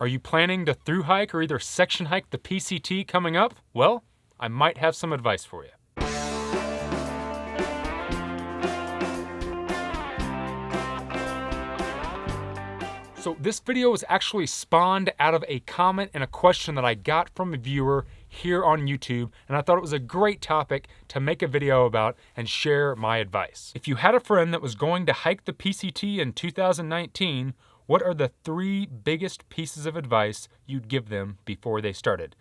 Are you planning to thru-hike or either section hike the PCT coming up? Well, I might have some advice for you. So this video was actually spawned out of a comment and a question that I got from a viewer here on YouTube, and I thought it was a great topic to make a video about and share my advice. If you had a friend that was going to hike the PCT in 2019, what are the 3 biggest pieces of advice you'd give them before they started?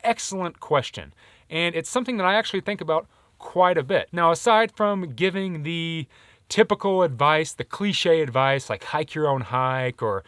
Excellent question, and it's something that I actually think about quite a bit. Now, aside from giving the typical advice, the cliche advice like hike your own hike, or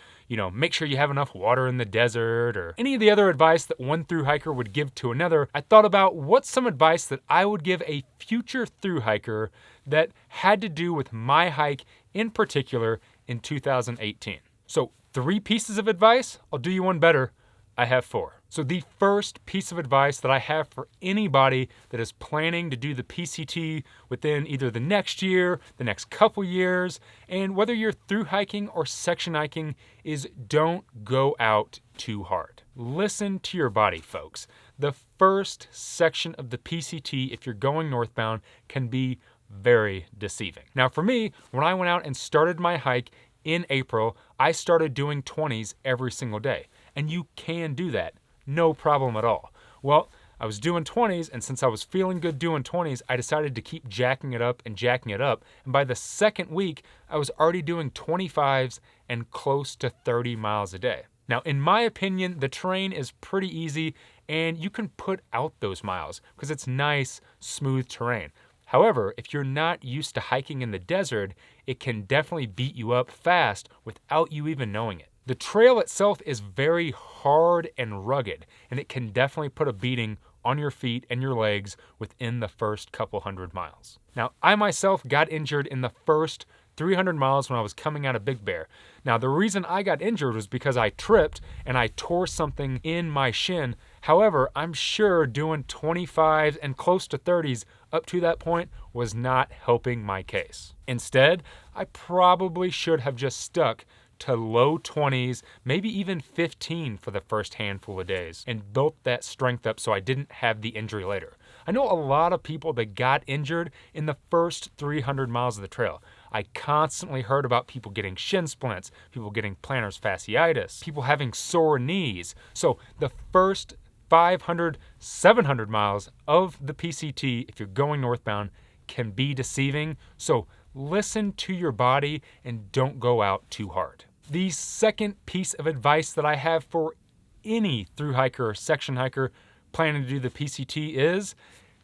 make sure you have enough water in the desert, or any of the other advice that one thru-hiker would give to another, I thought about what's some advice that I would give a future thru-hiker that had to do with my hike in particular in 2018. So 3 pieces of advice, I'll do you one better. I have 4. So the first piece of advice that I have for anybody that is planning to do the PCT within either the next year, the next couple years, and whether you're thru-hiking or section hiking, is don't go out too hard. Listen to your body, folks. The first section of the PCT, if you're going northbound, can be very deceiving. Now for me, when I went out and started my hike in April, I started doing 20s every single day. And you can do that, no problem at all. Well, I was doing 20s, and since I was feeling good doing 20s, I decided to keep jacking it up and jacking it up. And by the second week, I was already doing 25s and close to 30 miles a day. Now, in my opinion, the terrain is pretty easy, and you can put out those miles because it's nice, smooth terrain. However, if you're not used to hiking in the desert, it can definitely beat you up fast without you even knowing it. The trail itself is very hard and rugged, and it can definitely put a beating on your feet and your legs within the first couple hundred miles. Now, I myself got injured in the first 300 miles when I was coming out of Big Bear. Now, the reason I got injured was because I tripped and I tore something in my shin. However, I'm sure doing 25s and close to 30s up to that point was not helping my case. Instead, I probably should have just stuck to low 20s, maybe even 15 for the first handful of days, and built that strength up so I didn't have the injury later. I know a lot of people that got injured in the first 300 miles of the trail. I constantly heard about people getting shin splints, people getting plantar fasciitis, people having sore knees. So the first 500, 700 miles of the PCT, if you're going northbound, can be deceiving. So listen to your body and don't go out too hard. The second piece of advice that I have for any thru-hiker or section hiker planning to do the PCT is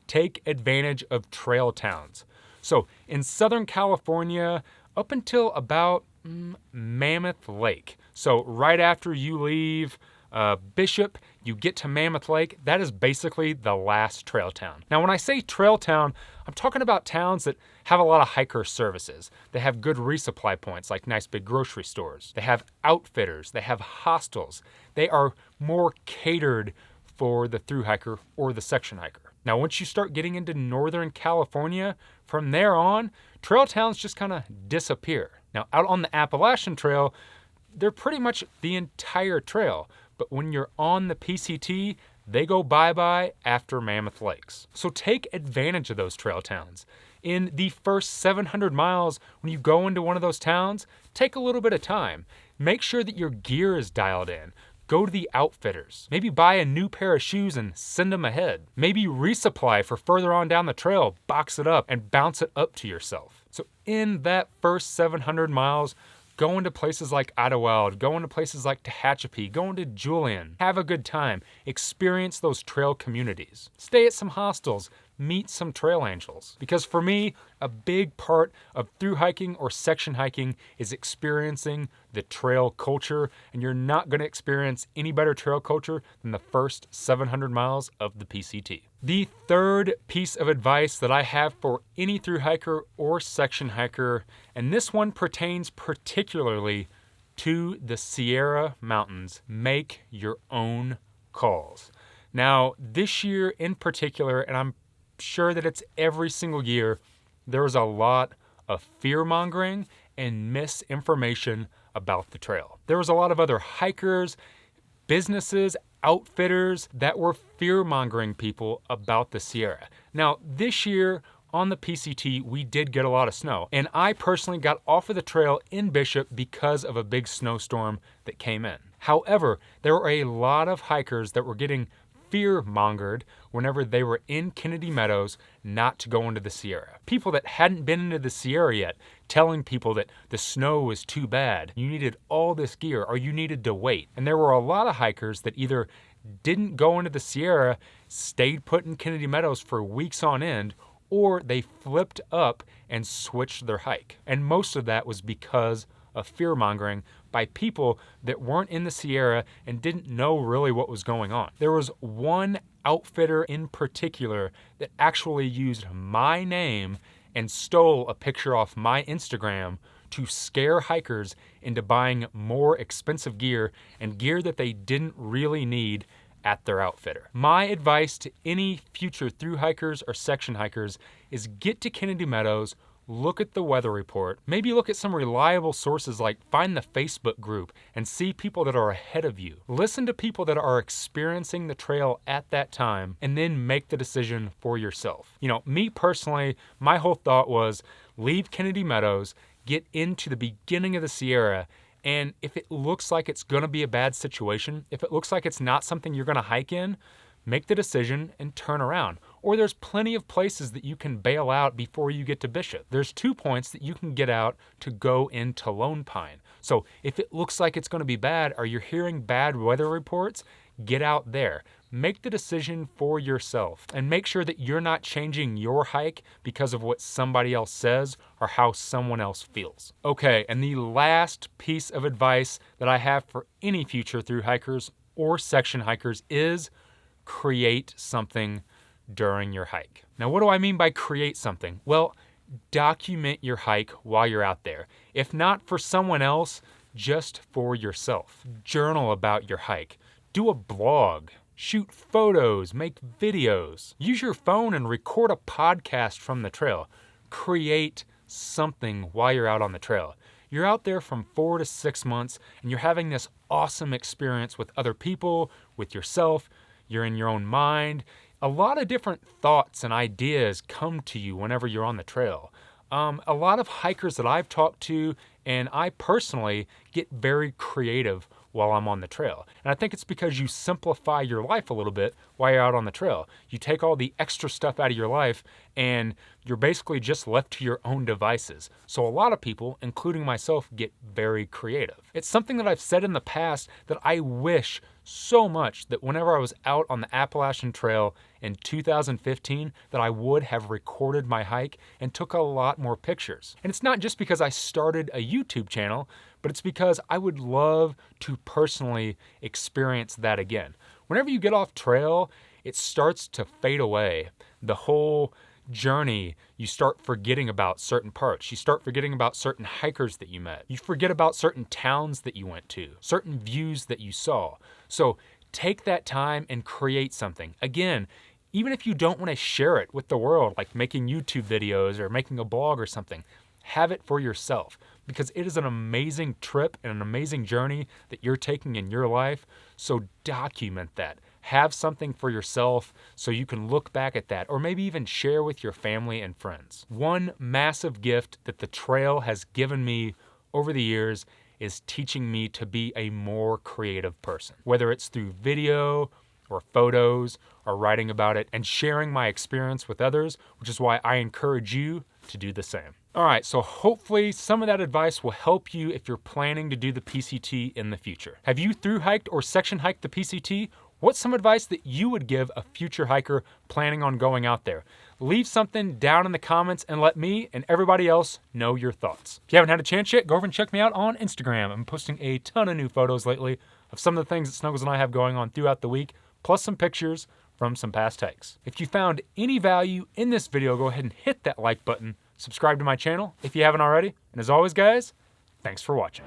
take advantage of trail towns. So in Southern California, up until about Mammoth Lake, so right after you leave Bishop, you get to Mammoth Lake, that is basically the last trail town. Now, when I say trail town, I'm talking about towns that have a lot of hiker services. They have good resupply points, like nice big grocery stores. They have outfitters, they have hostels. They are more catered for the thru-hiker or the section hiker. Now, once you start getting into Northern California, from there on, trail towns just kind of disappear. Now, out on the Appalachian Trail, they're pretty much the entire trail. But when you're on the PCT, they go bye-bye after Mammoth Lakes. So take advantage of those trail towns. In the first 700 miles, when you go into one of those towns, take a little bit of time. Make sure that your gear is dialed in. Go to the outfitters. Maybe buy a new pair of shoes and send them ahead. Maybe resupply for further on down the trail, box it up and bounce it up to yourself. So in that first 700 miles, go into places like Idlewild, go into places like Tehachapi, go into Julian. Have a good time. Experience those trail communities. Stay at some hostels. Meet some trail angels. Because for me, a big part of thru-hiking or section hiking is experiencing the trail culture, and you're not going to experience any better trail culture than the first 700 miles of the PCT. The third piece of advice that I have for any thru-hiker or section hiker, and this one pertains particularly to the Sierra Mountains, make your own calls. Now, this year in particular, and I'm sure that it's every single year, there's a lot of fear-mongering and misinformation about the trail. There was a lot of other hikers businesses, outfitters that were fear-mongering people about the Sierra. Now, this year on the PCT, we did get a lot of snow, and I personally got off of the trail in Bishop because of a big snowstorm that came in. However, there were a lot of hikers that were getting fear-mongered whenever they were in Kennedy Meadows not to go into the Sierra. People that hadn't been into the Sierra yet, telling people that the snow was too bad, you needed all this gear, or you needed to wait. And there were a lot of hikers that either didn't go into the Sierra, stayed put in Kennedy Meadows for weeks on end, or they flipped up and switched their hike. And most of that was because of fear-mongering by people that weren't in the Sierra and didn't know really what was going on. There was one outfitter in particular that actually used my name and stole a picture off my Instagram to scare hikers into buying more expensive gear and gear that they didn't really need at their outfitter. My advice to any future through hikers or section hikers is get to Kennedy Meadows, look at the weather report, maybe look at some reliable sources like find the Facebook group and see people that are ahead of you. Listen to people that are experiencing the trail at that time and then make the decision for yourself. You know, me personally, my whole thought was leave Kennedy Meadows, get into the beginning of the Sierra, and if it looks like it's gonna be a bad situation, if it looks like it's not something you're gonna hike in, make the decision and turn around. Or there's plenty of places that you can bail out before you get to Bishop. There's 2 points that you can get out to go into Lone Pine. So if it looks like it's gonna be bad or you're hearing bad weather reports, get out there. Make the decision for yourself and make sure that you're not changing your hike because of what somebody else says or how someone else feels. Okay, and the last piece of advice that I have for any future through hikers or section hikers is create something during your hike. Now, what do I mean by create something? Well, document your hike while you're out there. If not for someone else, just for yourself. Journal about your hike. Do a blog. Shoot photos, make videos. Use your phone and record a podcast from the trail. Create something while you're out on the trail. You're out there from 4 to 6 months and you're having this awesome experience with other people, with yourself. You're in your own mind. A lot of different thoughts and ideas come to you whenever you're on the trail. A lot of hikers that I've talked to, and I personally get very creative while I'm on the trail. And I think it's because you simplify your life a little bit while you're out on the trail. You take all the extra stuff out of your life and you're basically just left to your own devices. So a lot of people, including myself, get very creative. It's something that I've said in the past that I wish so much that whenever I was out on the Appalachian Trail in 2015 that I would have recorded my hike and took a lot more pictures. And it's not just because I started a YouTube channel, but it's because I would love to personally experience that again. Whenever you get off trail, it starts to fade away. The whole journey, you start forgetting about certain parts. You start forgetting about certain hikers that you met. You forget about certain towns that you went to, certain views that you saw. So take that time and create something. Again, even if you don't want to share it with the world, like making YouTube videos or making a blog or something, have it for yourself because it is an amazing trip and an amazing journey that you're taking in your life. So document that. Have something for yourself so you can look back at that or maybe even share with your family and friends. One massive gift that the trail has given me over the years is teaching me to be a more creative person, whether it's through video or photos or writing about it and sharing my experience with others, which is why I encourage you to do the same. All right, so hopefully some of that advice will help you if you're planning to do the PCT in the future. Have you thru-hiked or section hiked the PCT? What's some advice that you would give a future hiker planning on going out there? Leave something down in the comments and let me and everybody else know your thoughts. If you haven't had a chance yet, go over and check me out on Instagram. I'm posting a ton of new photos lately of some of the things that Snuggles and I have going on throughout the week, plus some pictures from some past hikes. If you found any value in this video, go ahead and hit that like button. Subscribe to my channel if you haven't already. And as always, guys, thanks for watching.